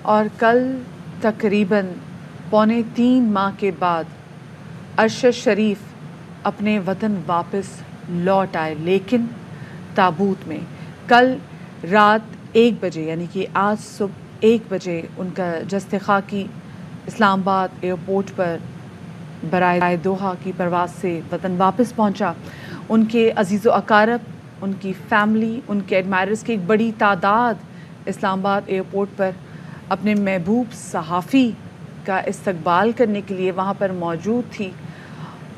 اور کل تقریباً 3.25 ماہ کے بعد ارشد شریف اپنے وطن واپس لوٹ آئے، لیکن تابوت میں۔ کل رات 1 بجے یعنی کہ آج صبح 1 بجے ان کا جسد خاکی اسلام آباد ایئرپورٹ پر برائے دوحہ کی پرواز سے وطن واپس پہنچا۔ ان کے عزیز و اقارب، ان کی فیملی، ان کے ایڈمائررز کی ایک بڑی تعداد اسلام آباد ایئرپورٹ پر اپنے محبوب صحافی کا استقبال کرنے کے لیے وہاں پر موجود تھی۔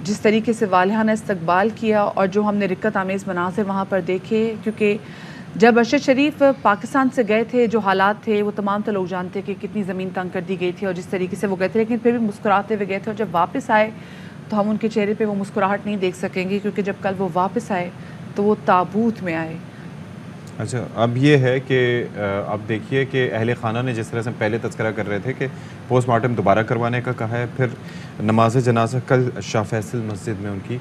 جس طریقے سے والہانہ استقبال کیا اور جو ہم نے رقت آمیز مناظر وہاں پر دیکھے، کیونکہ جب ارشد شریف پاکستان سے گئے تھے جو حالات تھے وہ تمام تو لوگ جانتے کہ کتنی زمین تنگ کر دی گئی تھی اور جس طریقے سے وہ گئے تھے، لیکن پھر بھی مسکراتے ہوئے گئے تھے، اور جب واپس آئے تو ہم ان کے چہرے پہ وہ مسکراہٹ نہیں دیکھ سکیں گے، کیونکہ جب کل وہ واپس آئے تو وہ تابوت میں آئے۔ اچھا، اب یہ ہے کہ اب دیکھیے کہ اہل خانہ نے جس طرح سے پہلے تذکرہ کر رہے تھے کہ پوسٹ مارٹم دوبارہ کروانے کا کہا ہے، پھر نماز جنازہ کل شاہ فیصل مسجد میں ان کی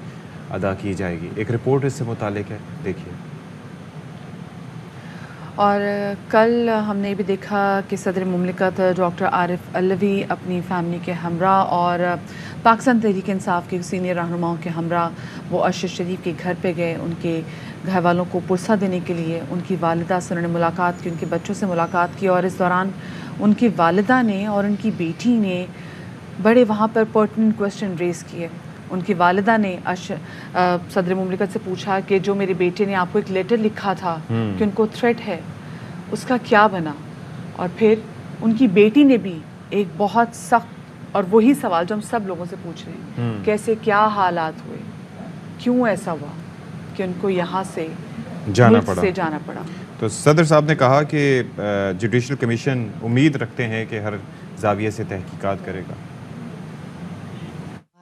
ادا کی جائے گی۔ ایک رپورٹ اس سے متعلق ہے، دیکھیے۔ اور کل ہم نے بھی دیکھا کہ صدر مملکت ڈاکٹر عارف علوی اپنی فیملی کے ہمراہ اور پاکستان تحریک انصاف کے سینئر رہنماؤں کے ہمراہ وہ ارشد شریف کے گھر پہ گئے، ان کے گھر والوں کو پرسہ دینے کے لیے۔ ان کی والدہ سے انہوں نے ملاقات کی، ان کے بچوں سے ملاقات کی، اور اس دوران ان کی والدہ نے اور ان کی بیٹی نے بڑے وہاں پر پرٹننٹ کوسچن ریز کیے۔ ان کی والدہ نے صدر مملکت سے پوچھا کہ جو میرے بیٹے نے آپ کو ایک لیٹر لکھا تھا کہ ان کو تھریٹ ہے، اس کا کیا بنا؟ اور پھر ان کی بیٹی نے بھی ایک بہت سخت اور وہی سوال جو ہم سب لوگوں سے پوچھ رہے ہیں، کیسے کیا حالات ہوئے، کیوں ایسا ہوا کہ ان کو یہاں سے جانا پڑا۔ تو صدر صاحب نے کہا کہ جوڈیشل کمیشن امید رکھتے ہیں کہ ہر زاویے سے تحقیقات کرے گا۔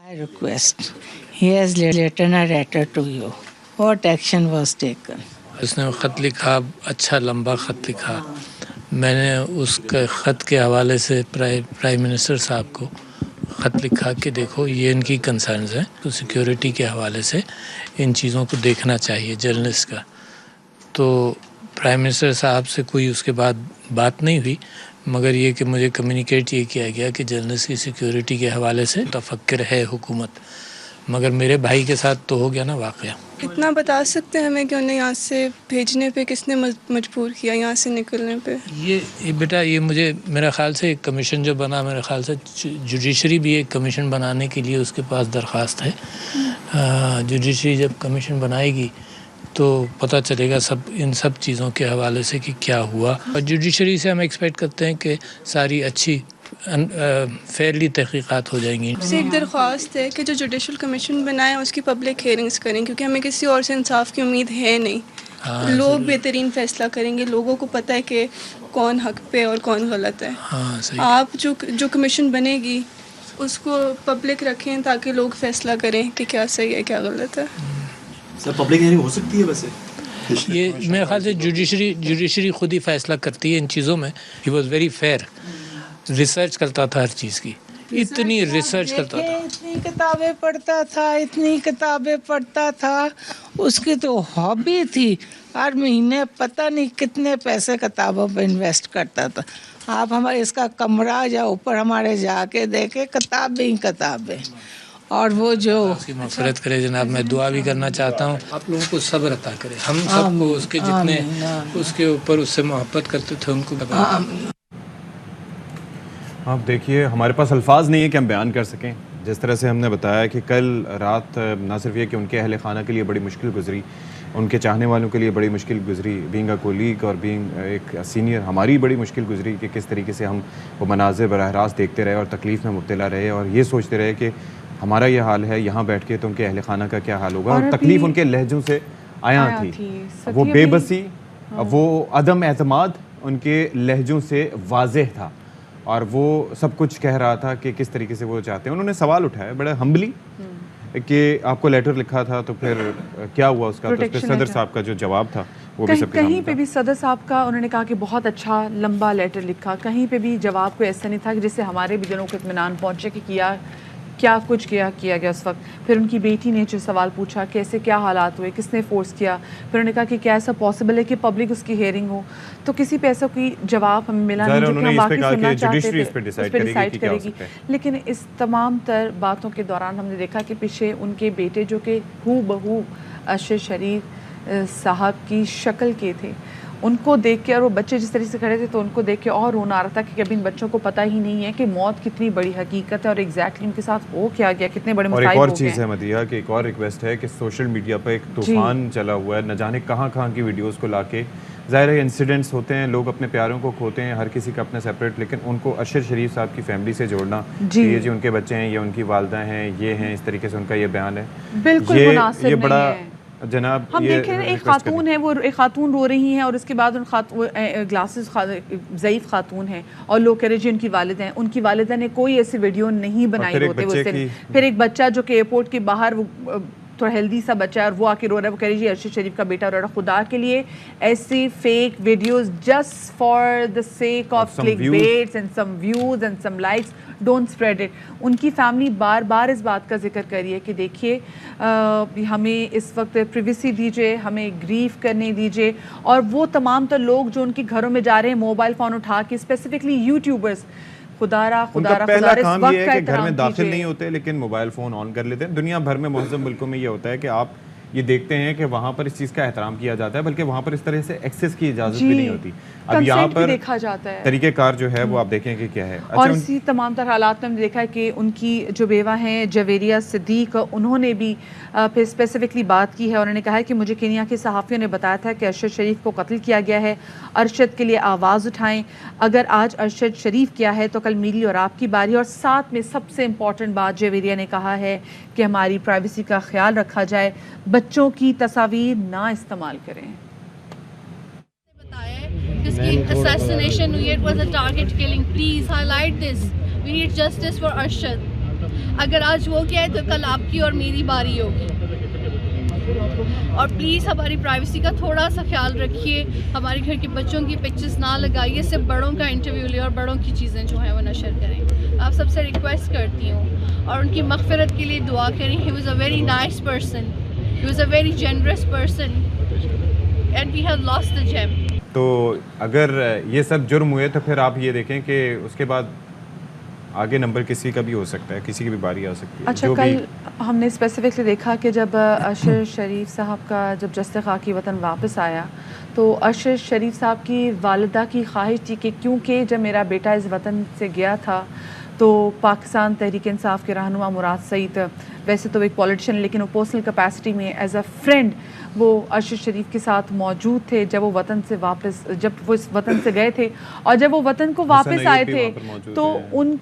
I request he has written a letter to you. What action was taken? اس نے خط لکھا، اچھا لمبا خط لکھا۔ میں نے اس کے خط کے حوالے سے پرائم منسٹر صاحب کو خط لکھا کہ دیکھو یہ ان کی کنسرنز ہیں، تو سیکیورٹی کے حوالے سے ان چیزوں کو دیکھنا چاہیے جرنلسٹ کا۔ تو پرائم منسٹر صاحب سے کوئی اس کے بعد بات نہیں ہوئی، مگر یہ کہ مجھے کمیونیکیٹ یہ کیا گیا کہ جرنلسٹ کی سیکیورٹی کے حوالے سے تفکر ہے حکومت، مگر میرے بھائی کے ساتھ تو ہو گیا نا واقعہ۔ اتنا بتا سکتے ہیں ہمیں کہ انہیں یہاں سے بھیجنے پہ کس نے مجبور کیا، یہاں سے نکلنے پہ؟ یہ بیٹا یہ مجھے میرا خیال سے ایک کمیشن جو بنا، میرے خیال سے جوڈیشری بھی ایک کمیشن بنانے کے لیے اس کے پاس درخواست ہے۔ جوڈیشری جب کمیشن بنائے گی تو پتہ چلے گا ان سب چیزوں کے حوالے سے کہ کیا ہوا، اور جوڈیشری سے ہم ایکسپیکٹ کرتے ہیں کہ ساری اچھی فیئرلی تحقیقات ہو جائیں گی۔ سے ایک درخواست ہے کہ جو جوڈیشل کمیشن بنائے اس کی پبلک ہیئرنگز کریں، کیونکہ ہمیں کسی اور سے انصاف کی امید ہے نہیں۔ لوگ بہترین فیصلہ کریں گے، لوگوں کو پتہ ہے کہ کون حق پہ اور کون غلط ہے۔ آپ جو کمیشن بنے گی اس کو پبلک رکھیں تاکہ لوگ فیصلہ کریں کہ کیا صحیح ہے کیا غلط ہے۔ سر پبلک ہیئرنگ ہو سکتی ہے ویسے؟ یہ میرے خیال سے جوڈیشری خود ہی فیصلہ کرتی ہے ان چیزوں میں۔ He was very fair, research کرتا تھا ہر چیز کی، اتنی ریسرچ کرتا تھا، اتنی کتابیں پڑھتا تھا، اس کی تو ہابی تھی۔ ہر مہینے پتہ نہیں کتنے پیسے کتابوں پہ انویسٹ کرتا تھا۔ آپ ہمارے اس کا کمرہ یا اوپر ہمارے جا کے دیکھیں، کتابیں۔ اور وہ جو اس کی مغفرت کرے جناب، میں دعا بھی کرنا چاہتا ہوں، آپ لوگوں کو صبر عطا کرے، ہم سب کو اس کے جتنے اس کے اوپر اس سے محبت کرتے تھے ان کو بتا۔ آپ دیکھیے، ہمارے پاس الفاظ نہیں ہے کہ ہم بیان کر سکیں جس طرح سے ہم نے بتایا کہ کل رات نہ صرف یہ کہ ان کے اہل خانہ کے لیے بڑی مشکل گزری، ان کے چاہنے والوں کے لیے بڑی مشکل گزری، بینگ اے کولیگ اور بینگ ایک سینئر ہماری بڑی مشکل گزری کہ کس طریقے سے ہم وہ مناظر براہ راست دیکھتے رہے اور تکلیف میں مبتلا رہے، اور یہ سوچتے رہے کہ ہمارا یہ حال ہے یہاں بیٹھ کے تو ان کے اہل خانہ کا کیا حال ہوگا۔ اور تکلیف ان کے لہجوں سے آیا تھی، وہ بے بسی، وہ عدم اعتماد ان کے لہجوں سے واضح تھا، اور وہ سب کچھ کہہ رہا تھا کہ کس طریقے سے وہ چاہتے ہیں۔ انہوں نے سوال اٹھایا بڑے ہمبلی کہ آپ کو لیٹر لکھا تھا تو پھر کیا ہوا اس کا، تو صدر صاحب کا جو جواب تھا وہ بھی سب کے کہیں پہ بھی صدر صاحب کا انہوں نے کہا کہ بہت اچھا لمبا لیٹر لکھا، کہیں پہ بھی جواب کوئی ایسا نہیں تھا کہ جس سے ہمارے بھی دلوں کو اطمینان پہنچے کہ کیا کیا کچھ کیا گیا اس وقت. پھر ان کی بیٹی نے جو سوال پوچھا کیسے کیا حالات ہوئے, کس نے فورس کیا, پھر انہوں نے کہا کہ کیا ایسا پاسبل ہے کہ پبلک اس کی ہیئرنگ ہو. تو کسی پہ ایسا کوئی جواب ہمیں ملا نہیں جو کہ ہم واقعی سننا چاہتے تھے, اس پہ ڈیسائیڈ کرے گی. لیکن اس تمام تر باتوں کے دوران ہم نے دیکھا کہ پیچھے ان کے بیٹے جو کہ ہو بہو ارشد شریف صاحب کی شکل کے تھے, ان کو دیکھ کے, اور وہ بچے جس طریقے سے کھڑے تھے تو ان کو دیکھ کے اور رونا آ رہا تھا کہ کبھی ان بچوں کو پتہ ہی نہیں ہے کہ موت کتنی بڑی حقیقت ہے اور ایگزیکٹلی ان کے ساتھ ہو کیا گیا, کتنے بڑے مصائب ہو گئے. اور ایک اور چیز ہے مدیحہ کہ ایک اور ریکویسٹ ہے کہ سوشل میڈیا پہ ایک طوفان چلا ہوا ہے, نہ جانے کہاں کی ویڈیوز کو لا کے, ظاہر ہے انسیڈنٹس ہوتے ہیں, لوگ اپنے پیاروں کو کھوتے ہیں, ہر کسی کا اپنا سیپریٹ, لیکن ان کو ارشد شریف صاحب کی فیملی سے جوڑنا کہ یہ جی ان کے بچے ہیں, یہ ان کی والدہ ہیں, یہ ہیں, اس طریقے سے ان کا یہ بیان ہے, بالکل مناسب نہیں ہے. جناب ہم دیکھ رہے ہیں ایک خاتون ہے, وہ ایک خاتون رو رہی ہیں اور اس کے بعد ان گلاسز ضعیف خاتون ہیں اور لوگ کہہ رہے جی ان کی والدہ ہیں, ان کی والدہ نے کوئی ایسی ویڈیو نہیں بنائی ہوتے وہ سے. پھر ایک بچہ جو کہ ایئرپورٹ کے باہر تھوڑا ہیلدی سا بچہ ہے اور وہ آ کے رو رہا ہے, وہ کہہ رہی جی ارشد شریف کا بیٹا رو رہا. خدا کے لیے ایسی fake videos just for the sake of click baits and some views and some likes, don't spread it. ان کی فیملی بار بار اس بات کا ذکر کر رہی ہے کہ دیکھیے ہمیں اس وقت پریویسی دیجیے, ہمیں گریف کرنے دیجیے. اور وہ تمام تر لوگ جو ان کے گھروں میں جا رہے ہیں موبائل فون اٹھا کے, اسپیسیفکلی یوٹیوبرز, خدا پہلا کام یہ ہے کہ گھر میں داخل نہیں ہوتے لیکن موبائل فون آن کر لیتے ہیں. دنیا بھر میں مہذب ملکوں میں یہ ہوتا ہے کہ آپ یہ دیکھتے ہیں کہ وہاں پر اس چیز کا احترام کیا جاتا ہے, بلکہ وہاں پر اس طرح سے ایکسیس کی اجازت بھی نہیں ہوتی. اب یہاں پر دیکھا جاتا ہے طریقہ کار جو ہے وہ آپ دیکھیں کہ کیا ہے. اور اسی تمام تر حالات میں ہم نے دیکھا ہے کہ ان کی جو بیوہ ہیں جویریہ صدیق, انہوں نے بھی پھر اسپیسیفکلی بات کی ہے. انہوں نے کہا ہے کہ مجھے کینیا کے صحافیوں نے بتایا تھا کہ ارشد شریف کو قتل کیا گیا ہے, ارشد کے لیے آواز اٹھائیں. اگر آج ارشد شریف کیا ہے تو کل میری اور آپ کی باری. اور ساتھ میں سب سے امپورٹنٹ بات جویریہ نے کہا ہے کہ ہماری پرائیویسی کا خیال رکھا جائے, بچوں کی تصاویر نہ استعمال کریں. جس کی assassination ہوئی, it was a target killing. Please highlight this. We need justice for Arshad. اگر آج وہ کیا ہے تو کل آپ کی اور میری باری ہوگی. اور پلیز ہماری پرائیویسی کا تھوڑا سا خیال رکھیے, ہمارے گھر کے بچوں کی پکچرز نہ لگائیے, صرف بڑوں کا انٹرویو لیں اور بڑوں کی چیزیں جو ہیں وہ نشر کریں. آپ سب سے ریکویسٹ کرتی ہوں, اور ان کی مغفرت کے لیے دعا کریں. He was a very nice person. He was a very generous person. And we have lost the gem. تو اگر یہ سب جرم ہوئے تو پھر آپ یہ دیکھیں کہ اس کے بعد آگے نمبر کسی کا بھی ہو سکتا ہے, کسی کی بھی باری آ سکتی ہے. اچھا, کل ہم نے اسپیسیفکلی دیکھا کہ جب ارشد شریف صاحب کا جب جسد خاکی وطن واپس آیا تو ارشد شریف صاحب کی والدہ کی خواہش تھی کہ کیونکہ جب میرا بیٹا اس وطن سے گیا تھا تو پاکستان تحریک انصاف کے رہنما مراد سعید, ویسے تو ایک پولیٹیشین لیکن وہ پرسنل کیپیسٹی میں ایز اے فرینڈ وہ ارشد شریف کے ساتھ موجود تھے جب وہ وطن سے واپس, جب وہ اس وطن سے گئے تھے اور جب وہ وطن کو واپس آئے تھے تو ان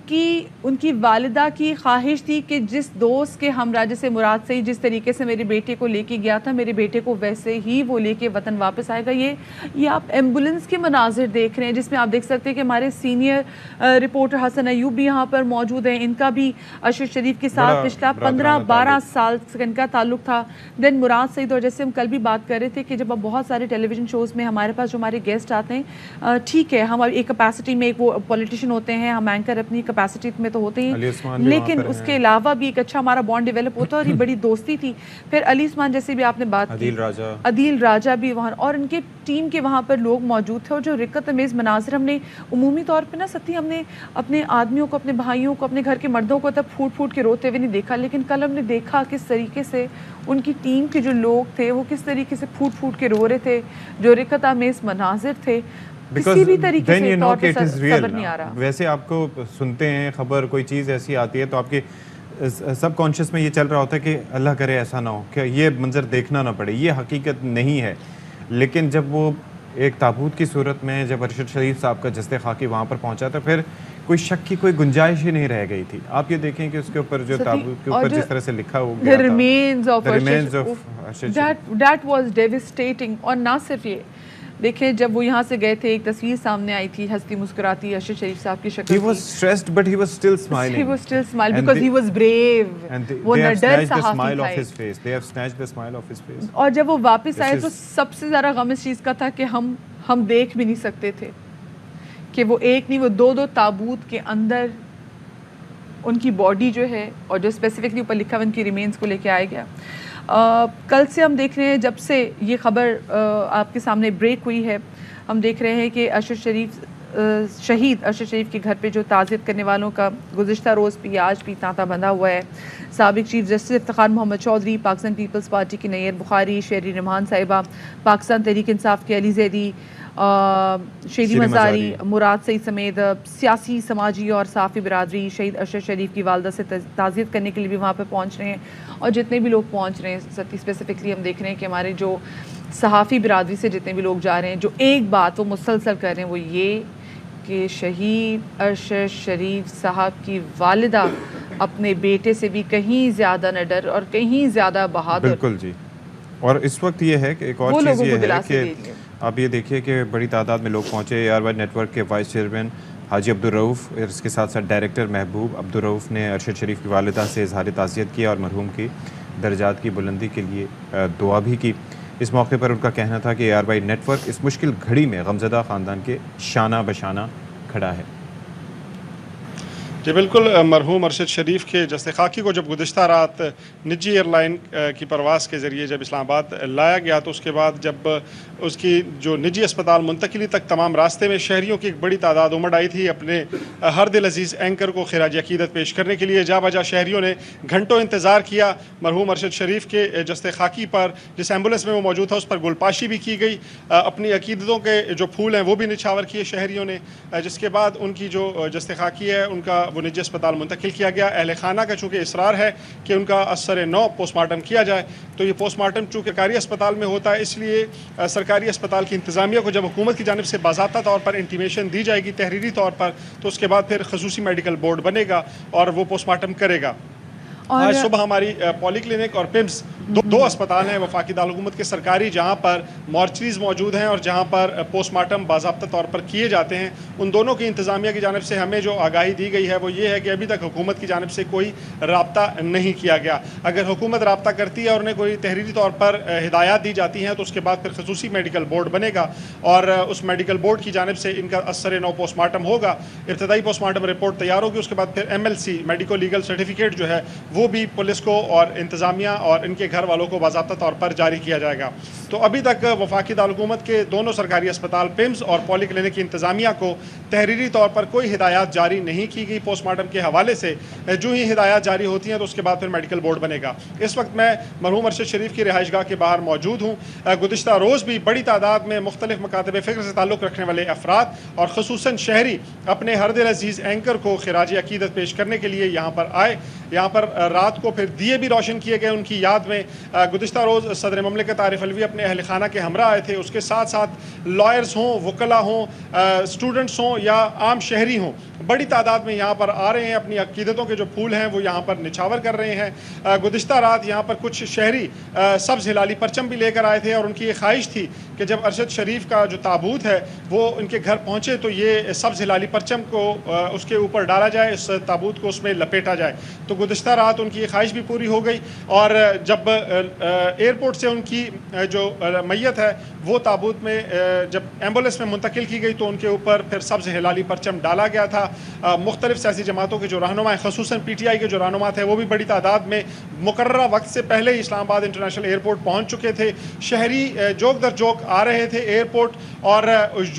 کی والدہ کی خواہش تھی کہ جس دوست کے ہمراہ جیسے مراد سعید جس طریقے سے میرے بیٹے کو لے کے گیا تھا, میرے بیٹے کو ویسے ہی وہ لے کے وطن واپس آئے گا. یہ آپ ایمبولینس کے مناظر دیکھ رہے ہیں جس میں آپ دیکھ سکتے ہیں کہ ہمارے سینئر رپورٹر حسن ایوب بھی یہاں پر موجود ہیں. ان کا بھی ارشد شریف کے ساتھ پچھلا 15-12 سال سے ان کا تعلق تھا. دین مراد سعید, اور جیسے ہم کل بھی بات کر رہے تھے کہ جب اب بہت سارے ٹیلی ویژن شوز میں ہمارے پاس جو ہمارے گیسٹ آتے ہیں, ٹھیک ہے ہم ایک کیپیسٹی میں ایک وہ پولیٹیشین ہوتے ہیں, ہم اینکر اپنی کیپیسٹی میں تو ہوتے ہیں, لیکن اس کے علاوہ بھی ایک اچھا ہمارا بانڈ ڈیولپ ہوتا ہے اور یہ بڑی دوستی تھی. پھر علی عثمان جیسے بھی آپ نے بات کی, عدیل راجہ بھی وہاں, اور ان کے ٹیم کے وہاں پر لوگ موجود تھے. اور جو رقت امیز مناظر ہم نے عمومی طور پہ نا ستی, ہم نے اپنے آدمیوں کو, اپنے بھائیوں کو, اپنے گھر کے مردوں کو تب پھوٹ پھوٹ کے روتے ہوئے نہیں دیکھا, لیکن کل ہم نے دیکھا کس طریقے سے ان کی ٹیم کے جو لوگ تھے وہ کس طریقے سے پھوٹ پھوٹ کے رو رہے تھے. جو رقت امیز مناظر تھے, کسی بھی طریقے سے طور پہ صبر نہیں آ رہا. ویسے آپ کو سنتے ہیں خبر, کوئی چیز ایسی آتی ہے تو آپ کے سب کانشیس میں یہ چل رہا ہوتا ہے کہ اللہ کرے ایسا نہ ہو کہ یہ منظر دیکھنا نہ پڑے, یہ حقیقت نہیں ہے. لیکن جب وہ ایک تابوت کی صورت میں جب ارشد شریف صاحب کا جسد خاکی وہاں پر پہنچا تو پھر کوئی شک کی کوئی گنجائش ہی نہیں رہ گئی تھی. آپ یہ دیکھیں کہ اس کے اوپر جو تابوت کے اوپر جس طرح سے لکھا ہو گیا تھا, that was devastating. اور نہ صرف یہ دیکھیں, جب وہ یہاں سے گئے تھے ایک تصویر سامنے آئی تھی ہنستی مسکراتی ارشد شریف صاحب کی شکل. He was stressed but he was still smiling. He was still smiling because he was brave. وہ نڈر صحافی تھے. They have snatched the smile off his face. اور جب وہ واپس آئے تو سب سے زیادہ غم اس چیز کا تھا کہ ہم دیکھ بھی نہیں سکتے تھے کہ وہ ایک نہیں وہ دو تابوت کے اندر ان کی باڈی جو ہے اور جو اسپیسیفکلی اوپر لکھا ہوا ان کی ریمینس کو لے کے آیا گیا. کل سے ہم دیکھ رہے ہیں جب سے یہ خبر آپ کے سامنے بریک ہوئی ہے, ہم دیکھ رہے ہیں کہ شہید ارشد شریف کے گھر پہ جو تعزیت کرنے والوں کا گزشتہ روز بھی آج بھی تانتا بندھا ہوا ہے. سابق chief justice Iftikhar Muhammad Chaudhry, Pakistan Peoples party کی نیر بخاری, شہری رحمان صاحبہ, پاکستان تحریک انصاف کے علی زیدی, شیری مزاری, مراد سعید سمیت سیاسی, سماجی اور صحافی برادری شہید ارشد شریف کی والدہ سے تعزیت کرنے کے لیے بھی وہاں پہ پہنچ رہے ہیں. اور جتنے بھی لوگ پہنچ رہے ہیں اسپیسیفکلی ہم دیکھ رہے ہیں کہ ہمارے جو صحافی برادری سے جتنے بھی لوگ جا رہے ہیں, جو ایک بات وہ مسلسل کر رہے ہیں وہ یہ کہ شہید ارشد شریف صاحب کی والدہ اپنے بیٹے سے بھی کہیں زیادہ نڈر اور کہیں زیادہ بہادر. بالکل جی. اور اس وقت یہ ہے کہ ایک اور چیز یہ ہے کہ آپ یہ دیکھیے کہ بڑی تعداد میں لوگ پہنچے. ARY نیٹ ورک کے وائس چیئرمین حاجی عبدالرؤف اور اس کے ساتھ ساتھ ڈائریکٹر محبوب عبدالرؤف نے ارشد شریف کی والدہ سے اظہار تعزیت کیا اور مرحوم کی درجات کی بلندی کے لیے دعا بھی کی. اس موقع پر ان کا کہنا تھا کہ ARY نیٹ ورک اس مشکل گھڑی میں غمزدہ خاندان کے شانہ بشانہ کھڑا ہے. جی بالکل. مرحوم ارشد شریف کے جسد خاکی کو جب گزشتہ رات نجی ایئر لائن کی پرواز کے ذریعے جب اسلام آباد لایا گیا تو اس کے بعد جب اس کی جو نجی اسپتال منتقلی تک تمام راستے میں شہریوں کی ایک بڑی تعداد امڑ آئی تھی اپنے ہر دل عزیز اینکر کو خراج عقیدت پیش کرنے کے لیے. جا بجا شہریوں نے گھنٹوں انتظار کیا مرحوم ارشد شریف کے جسد خاکی پر. جس ایمبولینس میں وہ موجود تھا اس پر گلپاشی بھی کی گئی, اپنی عقیدتوں کے جو پھول ہیں وہ بھی نچھاور کیے شہریوں نے. جس کے بعد ان کی جو جسد خاکی ہے ان کا وہ نجی اسپتال منتقل کیا گیا. اہل خانہ کا چونکہ اصرار ہے کہ ان کا اثر نو پوسٹ مارٹم کیا جائے, تو یہ پوسٹ مارٹم چونکہ سرکاری اسپتال میں ہوتا ہے اس لیے سرکاری اسپتال کی انتظامیہ کو جب حکومت کی جانب سے باضابطہ طور پر انٹیمیشن دی جائے گی تحریری طور پر, تو اس کے بعد پھر خصوصی میڈیکل بورڈ بنے گا اور وہ پوسٹ مارٹم کرے گا. آج صبح ہماری پولی کلینک اور پمس دو اسپتال ہیں وفاقی دارالحکومت کے سرکاری جہاں پر مارچریز موجود ہیں اور جہاں پر پوسٹ مارٹم باضابطہ طور پر کیے جاتے ہیں. ان دونوں کی انتظامیہ کی جانب سے ہمیں جو آگاہی دی گئی ہے وہ یہ ہے کہ ابھی تک حکومت کی جانب سے کوئی رابطہ نہیں کیا گیا. اگر حکومت رابطہ کرتی ہے اور انہیں کوئی تحریری طور پر ہدایات دی جاتی ہیں تو اس کے بعد پھر خصوصی میڈیکل بورڈ بنے گا اور اس میڈیکل بورڈ کی جانب سے ان کا اثر نو پوسٹ مارٹم ہوگا. ابتدائی پوسٹ مارٹم رپورٹ تیار ہوگی, اس کے بعد پھر MLC میڈیکو لیگل سرٹیفکیٹ جو ہے وہ بھی پولیس کو اور انتظامیہ اور ان کے گھر والوں کو باضابطہ طور پر جاری کیا جائے گا. تو ابھی تک وفاقی دارالحکومت کے دونوں سرکاری اسپتال پمس اور پولی کلینک کی انتظامیہ کو تحریری طور پر کوئی ہدایات جاری نہیں کی گئی پوسٹ مارٹم کے حوالے سے. جو ہی ہدایات جاری ہوتی ہیں تو اس کے بعد پھر میڈیکل بورڈ بنے گا. اس وقت میں مرحوم ارشد شریف کی رہائش گاہ کے باہر موجود ہوں. گزشتہ روز بھی بڑی تعداد میں مختلف مکاتب فکر سے تعلق رکھنے والے افراد اور خصوصاً شہری اپنے ہر دل عزیز اینکر کو خراج عقیدت پیش کرنے کے لیے یہاں پر آئے. یہاں پر رات کو پھر دیے بھی روشن کیے گئے ان کی یاد میں. گزشتہ روز صدر مملکت عارف علوی اپنے اہل خانہ کے ہمراہ آئے تھے. اس کے ساتھ ساتھ لائرز ہوں, وکلا ہوں, اسٹوڈنٹس ہوں یا عام شہری ہوں, بڑی تعداد میں یہاں پر آ رہے ہیں. اپنی عقیدتوں کے جو پھول ہیں وہ یہاں پر نچھاور کر رہے ہیں. گزشتہ رات یہاں پر کچھ شہری سبز ہلالی پرچم بھی لے کر آئے تھے اور ان کی یہ خواہش تھی کہ جب ارشد شریف کا جو تابوت ہے وہ ان کے گھر پہنچے تو یہ سبز ہلالی پرچم کو اس کے اوپر ڈالا جائے, اس تابوت کو اس میں لپیٹا جائے. تو گزشتہ رات ان کی یہ خواہش بھی پوری ہو گئی اور جب ایئرپورٹ سے ان کی جو میت ہے وہ تابوت میں جب ایمبولینس میں منتقل کی گئی تو ان کے اوپر پھر سبز ہلالی پرچم ڈالا گیا تھا. مختلف سیاسی جماعتوں کے جو رہنما ہیں, خصوصاً PTI کے جو رہنما تھے, وہ بھی بڑی تعداد میں مقررہ وقت سے پہلے ہی اسلام آباد انٹرنیشنل ایئرپورٹ پہنچ چکے تھے. شہری جوک در جوک آ رہے تھے ایئرپورٹ اور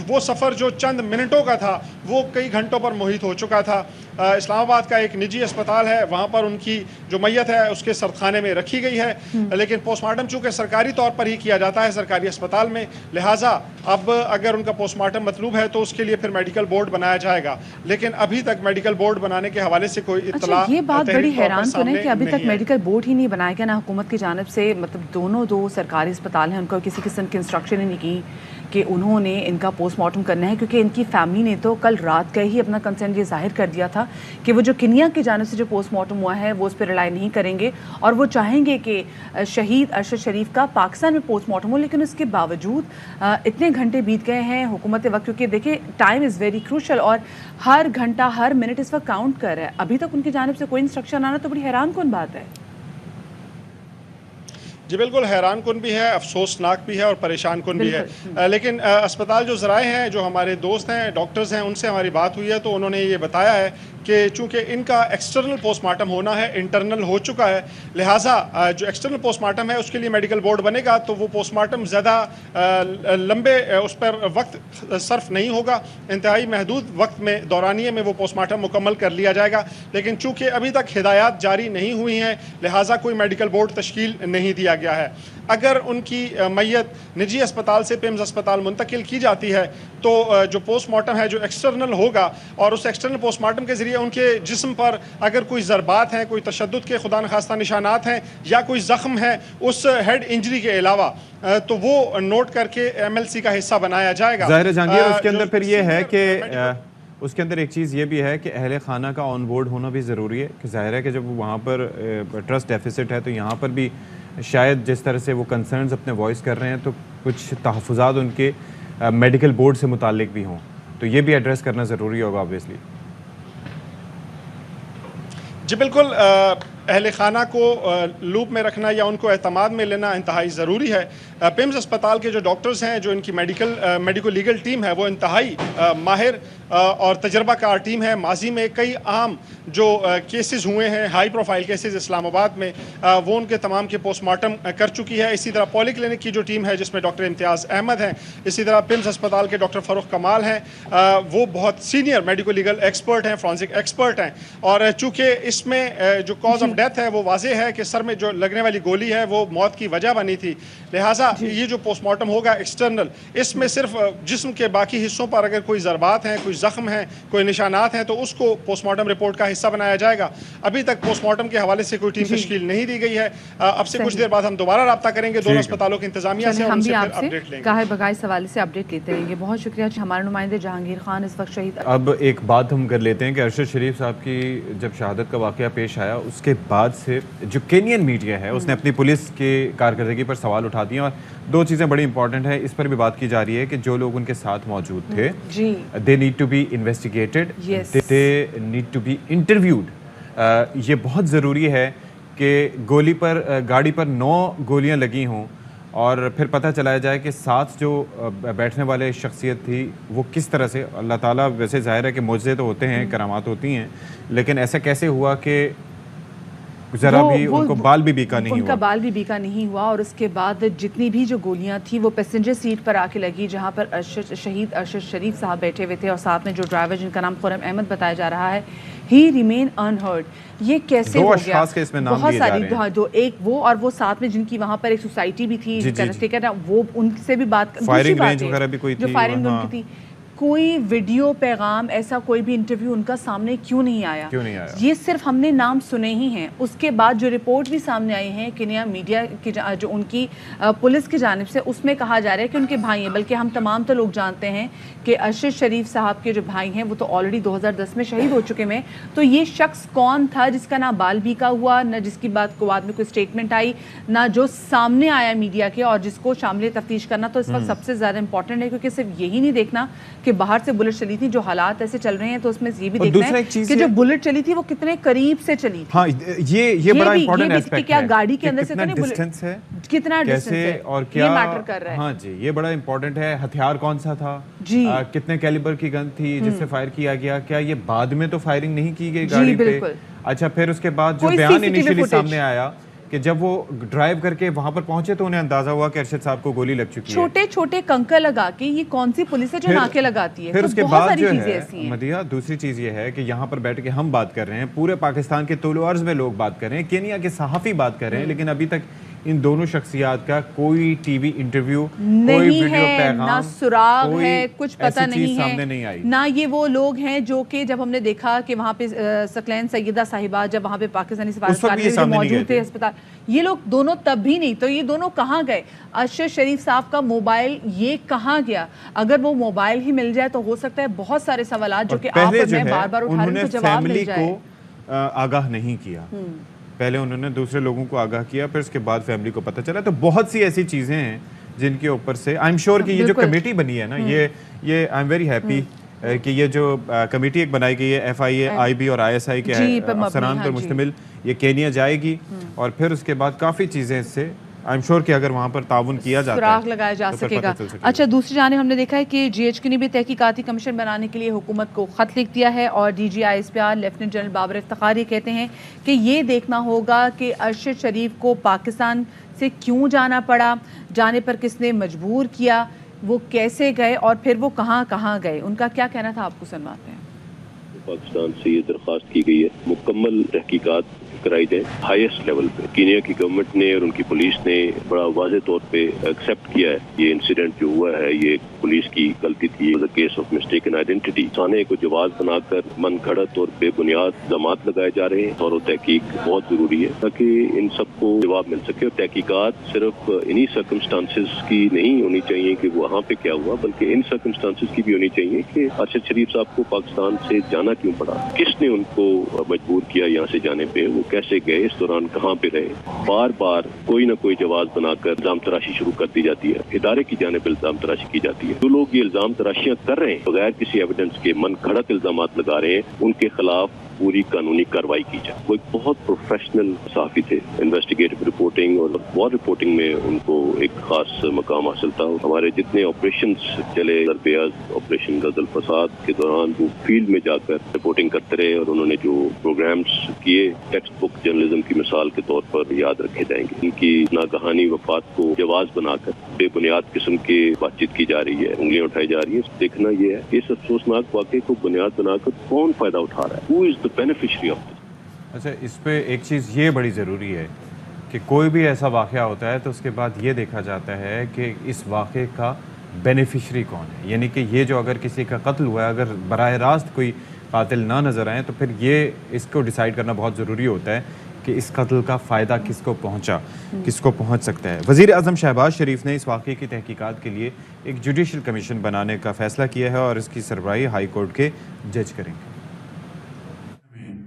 وہ سفر جو چند منٹوں کا تھا وہ کئی گھنٹوں پر محیط ہو چکا تھا. اسلام آباد کا ایک نجی اسپتال ہے, وہاں پر ان کی جو میت ہے اس کے سردخانے میں رکھی گئی ہے, لیکن پوسٹ مارٹم چونکہ سرکاری طور پر ہی کیا جاتا ہے سرکاری اسپتال میں, لہٰذا اب اگر ان کا پوسٹ مارٹم مطلوب ہے تو اس کے لیے پھر میڈیکل بورڈ بنایا جائے گا. لیکن ابھی تک میڈیکل بورڈ بنانے کے حوالے سے کوئی اطلاع یہ بات بڑی حیران کن ہے کہ ابھی تک میڈیکل بورڈ ہی نہیں بنایا گیا, نہ حکومت کی جانب سے. مطلب دو سرکاری اسپتال ہیں, ان کو کسی قسم کی انسٹرکشن ہی نہیں کی کہ انہوں نے ان کا پوسٹ مارٹم کرنا ہے, کیونکہ ان کی فیملی نے تو کل رات کا ہی اپنا کنسرن یہ ظاہر کر دیا تھا کہ وہ جو کنیا کی جانب سے جو پوسٹ مارٹم ہوا ہے وہ اس پہ ریلائی نہیں کریں گے اور وہ چاہیں گے کہ شہید ارشد شریف کا پاکستان میں پوسٹ مارٹم ہو. لیکن اس کے باوجود اتنے گھنٹے بیت گئے ہیں حکومت وقت, کیونکہ دیکھیں ٹائم از ویری کروشل اور ہر گھنٹہ ہر منٹ اس وقت کاؤنٹ کر رہا ہے. ابھی تک ان کی جانب سے کوئی انسٹرکشن آنا تو بڑی حیران کن بات ہے. جی بالکل حیران کن بھی ہے, افسوسناک بھی ہے اور پریشان کن بھی ہے. لیکن اسپتال جو ذرائع ہیں, جو ہمارے دوست ہیں, ڈاکٹرز ہیں, ان سے ہماری بات ہوئی ہے تو انہوں نے یہ بتایا ہے کہ چونکہ ان کا ایکسٹرنل پوسٹ مارٹم ہونا ہے، انٹرنل ہو چکا ہے، لہٰذا جو ایکسٹرنل پوسٹ مارٹم ہے اس کے لیے میڈیکل بورڈ بنے گا تو وہ پوسٹ مارٹم زیادہ لمبے اس پر وقت صرف نہیں ہوگا، انتہائی محدود وقت میں دورانیے میں وہ پوسٹ مارٹم مکمل کر لیا جائے گا. لیکن چونکہ ابھی تک ہدایات جاری نہیں ہوئی ہیں لہٰذا کوئی میڈیکل بورڈ تشکیل نہیں دیا گیا ہے. اگر ان کی میت نجی اسپتال سے پیمز اسپتال منتقل کی جاتی ہے تو جو پوسٹ مارٹم ہے جو ایکسٹرنل ہوگا اور اس ایکسٹرنل پوسٹ مارٹم کے ذریعے ان کے جسم پر اگر کوئی ضربات ہیں، کوئی تشدد کے خدا نخواستہ نشانات ہیں یا کوئی زخم ہے اس ہیڈ انجری کے علاوہ تو وہ نوٹ کر کے MLC کا حصہ بنایا جائے گا. ظاہر جہانگیر اس کے اندر پھر یہ ہے کہ اس کے اندر ایک چیز یہ بھی ہے کہ اہل خانہ کا آن بورڈ ہونا بھی ضروری ہے کہ ظاہر ہے کہ جب وہاں پر ٹرسٹ ڈیفیسٹ ہے تو یہاں پر بھی شاید جس طرح سے وہ کنسرنز اپنے وائس کر رہے ہیں تو کچھ تحفظات ان کے میڈیکل بورڈ سے متعلق بھی ہوں تو یہ بھی ایڈریس کرنا ضروری ہوگا آبویسلی. جی بالکل، اہل خانہ کو لوپ میں رکھنا یا ان کو اعتماد میں لینا انتہائی ضروری ہے. پیمز اسپتال کے جو ڈاکٹرز ہیں، جو ان کی میڈیکو لیگل ٹیم ہے، وہ انتہائی ماہر اور تجربہ کار ٹیم ہے. ماضی میں کئی اہم جو کیسز ہوئے ہیں، ہائی پروفائل کیسز اسلام آباد میں، وہ ان کے تمام کے پوسٹ مارٹم کر چکی ہے. اسی طرح پولی کلینک کی جو ٹیم ہے جس میں ڈاکٹر امتیاز احمد ہیں، اسی طرح پیمز اسپتال کے ڈاکٹر فروخ کمال ہیں، وہ بہت سینئر میڈیکو لیگل ایکسپرٹ ہیں، فورنسک ایکسپرٹ ہیں. اور چونکہ اس میں جو کاز آف ڈیتھ ہے وہ واضح ہے کہ سر میں جو لگنے والی گولی ہے وہ موت کی وجہ بنی تھی، لہٰذا یہ جو پوسٹ مارٹم ہوگا ایکسٹرنل، اس میں صرف جسم کے باقی حصوں پر اگر کوئی ضربات ہیں، کوئی زخم ہیں، کوئی نشانات ہیں تو اس کو پوسٹ مارٹم رپورٹ کا حصہ بنایا جائے گا. ابھی تک پوسٹ مارٹم کے حوالے سے کوئی ٹیم تشکیل نہیں دی گئی ہے. اب سے کچھ دیر بعد ہم دوبارہ رابطہ کریں گے دونوں اسپتالوں کی انتظامیہ سے اور ان سے پھر اپڈیٹ لیں گے. گاہے بگاہے اس حوالے سے اپڈیٹ لیتے رہیں گے. بہت شکریہ ہمارے نمائندے جہانگیر خان اس وقت شہید. اب ایک بات ہم کر لیتے ہیں کہ ارشد شریف صاحب کی جب شہادت کا واقعہ پیش آیا اس کے بعد سے جو کینین میڈیا ہے اس نے اپنی پولیس کی کارکردگی پر سوال اٹھا دیے اور دو چیزیں بڑی امپورٹنٹ ہیں، اس پر بھی بات کی جا رہی ہے کہ جو لوگ ان کے ساتھ موجود تھے they need to be investigated, they need to be interviewed. یہ بہت ضروری ہے کہ گاڑی پر 9 گولیاں لگی ہوں اور پھر پتہ چلایا جائے کہ ساتھ جو بیٹھنے والے شخصیت تھی وہ کس طرح سے، اللہ تعالیٰ ویسے ظاہر ہے کہ معجزے تو ہوتے ہیں، کرامات ہوتی ہیں، لیکن ایسا کیسے ہوا کہ ذرا بھی ان کو بال بھی بیکا نہیں ہوا، ان کا بال بھی بیکا نہیں ہوا. اور اس کے بعد جتنی بھی جو گولیاں تھیں وہ پیسنجر سیٹ پر آ کے لگی جہاں پر شہید ارشد شریف صاحب بیٹھے ہوئے تھے اور ساتھ میں جو ڈرائیور جن کا نام خرم احمد بتایا جا رہا ہے ہی ریمین انہرڈ. یہ کیسے ہو گیا؟ بہت ساری جو ایک وہ اور وہ ساتھ میں جن کی وہاں پر ایک سوسائٹی بھی تھی وہ ان سے بھی بات، فائرنگ رینج وغیرہ بھی کوئی تھی، جو فائرنگ ان کی تھی. کوئی ویڈیو پیغام ایسا کوئی بھی انٹرویو ان کا سامنے کیوں نہیں آیا؟ یہ صرف ہم نے نام سنے ہی ہیں. اس کے بعد جو رپورٹ بھی سامنے آئی ہیں کنیا میڈیا کی جو ان کی پولیس کی جانب سے، اس میں کہا جا رہا ہے کہ ان کے بھائی ہیں، بلکہ ہم تمام تو لوگ جانتے ہیں کہ ارشد شریف صاحب کے جو بھائی ہیں وہ تو آلریڈی 2010 میں شہید ہو چکے ہیں. تو یہ شخص کون تھا جس کا نہ بال بیکا ہوا، نہ جس کی بات کو بعد میں کوئی اسٹیٹمنٹ آئی، نہ جو سامنے آیا میڈیا کے، اور جس کو شامل تفتیش کرنا تو اس وقت سب سے زیادہ امپورٹنٹ ہے. کیونکہ صرف یہی نہیں دیکھنا کہ باہر سے بلٹ چلی تھی، جو حالات ایسے چل رہے ہیں تو اس میں یہ بھی دیکھنا ہے کہ جو بلٹ چلی تھی وہ کتنے قریب سے چلی تھی. ہاں یہ بڑا امپورٹنٹ ایسپیکٹ ہے، کیا گاڑی کے اندر سے کتنا ڈسٹینس ہے، کتنا ڈسٹینس ہے اور کیا یہ میٹر کر رہا ہے. ہاں جی یہ بڑا امپورٹنٹ ہے. ہتھیار کون سا تھا، کتنے کیلیبر کی گن تھی جس سے فائر کیا گیا، کیا یہ بعد میں تو فائرنگ نہیں کی گئی گاڑی پہ؟ اچھا پھر اس کے بعد جو بیان انیشلی سامنے آیا کہ جب وہ ڈرائیو کر کے وہاں پر پہنچے تو انہیں اندازہ ہوا کہ ارشد صاحب کو گولی لگ چکی ہے. چھوٹے چھوٹے کنکر لگا کے یہ کون سی پولیس ہے جو ناکے لگاتی ہے؟ پھر اس کے بعد جو ہے مدیہ دوسری چیز یہ ہے کہ یہاں پر بیٹھ کے ہم بات کر رہے ہیں، پورے پاکستان کے طول و عرض میں لوگ بات کر رہے ہیں، کینیا کے صحافی بات کر رہے ہیں، لیکن ابھی تک ان دونوں شخصیات کا کوئی ٹی وی انٹرویو، کوئی ویڈیو پیغام، نہ سراغ ہے، کچھ پتہ نہیں ہے، نہ یہ وہ لوگ ہیں جو کہ جب ہم نے دیکھا کہ وہاں پہ سکلین سیدہ صاحبہ جب وہاں پہ پاکستانی سفارتکار موجود تھے اسپتال، یہ لوگ دونوں تب بھی نہیں. تو یہ دونوں کہاں گئے؟ ارشد شریف صاحب کا موبائل یہ کہاں گیا؟ اگر وہ موبائل ہی مل جائے تو ہو سکتا ہے بہت سارے سوالات جو کہ آپ اور میں بار بار اٹھا رہے ہیں تو جواب مل جائے. آگاہ نہیں کیا، پہلے انہوں نے دوسرے لوگوں کو آگاہ کیا، پھر اس کے بعد فیملی کو پتہ چلا. تو بہت سی ایسی چیزیں ہیں جن کے اوپر سے آئی ایم شیور کہ یہ جو کمیٹی بنی ہے نا، یہ آئی ایم ویری ہیپی کہ یہ جو کمیٹی ایک بنائی گئی ہے FIA IB اور ISI کے افسران پر مشتمل، یہ کینیا جائے گی اور پھر اس کے بعد کافی چیزیں اس سے آئی ایم شیور کہ اگر وہاں پر تعاون کیا جاتا ہے سراغ لگایا جا سکے گا. اچھا دوسری جانب ہم نے دیکھا ہے کہ جی ایچ کیو نے بھی تحقیقاتی کمیشن بنانے کے لیے حکومت کو خط لکھ دیا ہے اور D G I S P R lieutenant general Babar Iftikhar یہ کہتے ہیں کہ یہ دیکھنا ہوگا کہ ارشد شریف کو پاکستان سے کیوں جانا پڑا, جانے پر کس نے مجبور کیا, وہ کیسے گئے اور پھر وہ کہاں کہاں گئے. ان کا کیا کہنا تھا آپ کو سنواتے ہیں. پاکستان سے یہ درخواست کی گئی ہے مکمل تحقیقات کرائی جائے ہائیسٹ لیول پہ. کینیا کی گورنمنٹ نے اور ان کی پولیس نے بڑا واضح طور پہ ایکسیپٹ کیا ہے یہ انسیڈنٹ جو ہوا ہے یہ پولیس کی غلطی تھی, کیس آف مسٹیکن آئیڈینٹی. تھانے کو جواز بنا کر من گھڑت اور بے بنیاد الزامات لگائے جا رہے ہیں اور وہ تحقیق بہت ضروری ہے تاکہ ان سب کو جواب مل سکے. اور تحقیقات صرف انہی سرکمسٹانسز کی نہیں ہونی چاہیے کہ وہاں پہ کیا ہوا, بلکہ ان سرکمسٹانسز کی بھی ہونی چاہیے کہ ارشد شریف صاحب کو پاکستان سے جانا کیوں پڑا, کس نے ان کو مجبور کیا یہاں سے جانے پہ, وہ کیسے گئے, اس دوران کہاں پہ رہے. بار بار کوئی نہ کوئی جواز بنا کر الزام تراشی شروع کر دی جاتی ہے, ادارے کی جانب الزام تراشی کی جاتی ہے. جو لوگ یہ الزام تراشیاں کر رہے ہیں بغیر کسی ایویڈنس کے من گھڑت الزامات لگا رہے ہیں, ان کے خلاف پوری قانونی کارروائی کی جائے. وہ ایک بہت پروفیشنل صحافی تھے, انویسٹیگیٹو رپورٹنگ اور وار رپورٹنگ میں ان کو ایک خاص مقام حاصل تھا. ہمارے جتنے آپریشنز چلے دربیاز آپریشن غزل فساد کے دوران وہ فیلڈ میں جا کر رپورٹنگ کرتے رہے اور انہوں نے جو پروگرامز کیے ٹیکسٹ بک جرنلزم کی مثال کے طور پر یاد رکھے جائیں گے. ان کی ناگہانی وفات کو جواز بنا کر بے بنیاد قسم کی بات چیت کی جا رہی ہے, انگلیاں اٹھائی جا رہی ہیں. دیکھنا یہ ہے کہ اس افسوسناک واقعے کو بنیاد بنا کر کون فائدہ اٹھا رہا ہے, who is the beneficiary of this. اچھا اس پہ ایک چیز یہ بڑی ضروری ہے کہ کوئی بھی ایسا واقعہ ہوتا ہے تو اس کے بعد یہ دیکھا جاتا ہے کہ اس واقعے کا بینیفیشری کون ہے. یعنی کہ یہ جو اگر کسی کا قتل ہوا ہے, اگر براہ راست کوئی قاتل نہ نظر آئیں تو پھر یہ اس کو ڈیسائیڈ کرنا بہت ضروری ہوتا ہے کہ اس قتل کا فائدہ کس کو پہنچا, کس کو پہنچ سکتا ہے. وزیر اعظم شہباز شریف نے اس واقعے کی تحقیقات کے لیے ایک جوڈیشل کمیشن بنانے کا فیصلہ کیا ہے اور اس کی سربراہی ہائی کورٹ کے جج کریں گے.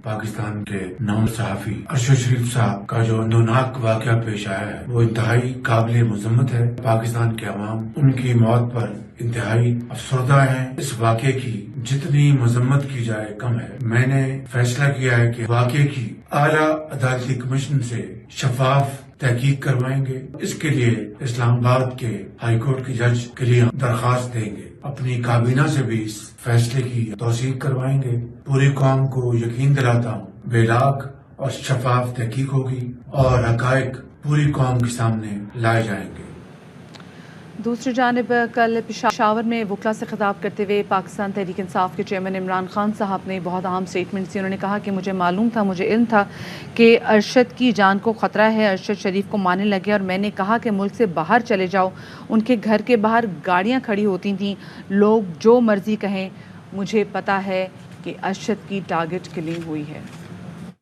پاکستان کے نام صحافی ارشد شریف صاحب کا جو اندوناک واقعہ پیش آیا ہے وہ انتہائی قابل مذمت ہے. پاکستان کے عوام ان کی موت پر انتہائی افسردہ ہیں. اس واقعے کی جتنی مذمت کی جائے کم ہے. میں نے فیصلہ کیا ہے کہ واقعے کی اعلیٰ عدالتی کمیشن سے شفاف تحقیق کروائیں گے. اس کے لیے اسلام آباد کے ہائی کورٹ کے جج کے لیے درخواست دیں گے. اپنی کابینہ سے بھی اس فیصلے کی توثیق کروائیں گے. پوری قوم کو یقین دلاتا ہوں بے لاگ اور شفاف تحقیق ہوگی اور حقائق پوری قوم کے سامنے لائے جائیں گے. دوسری جانب کل پشاور میں وکلا سے خطاب کرتے ہوئے پاکستان تحریک انصاف کے چیئرمین عمران خان صاحب نے بہت اہم سٹیٹمنٹ دی. انہوں نے کہا کہ مجھے معلوم تھا, مجھے علم تھا کہ ارشد کی جان کو خطرہ ہے. ارشد شریف کو مارنے لگے اور میں نے کہا کہ ملک سے باہر چلے جاؤ. ان کے گھر کے باہر گاڑیاں کھڑی ہوتی تھیں, لوگ جو مرضی کہیں. مجھے پتا ہے کہ ارشد کی ٹارگٹ کلنگ ہوئی ہے.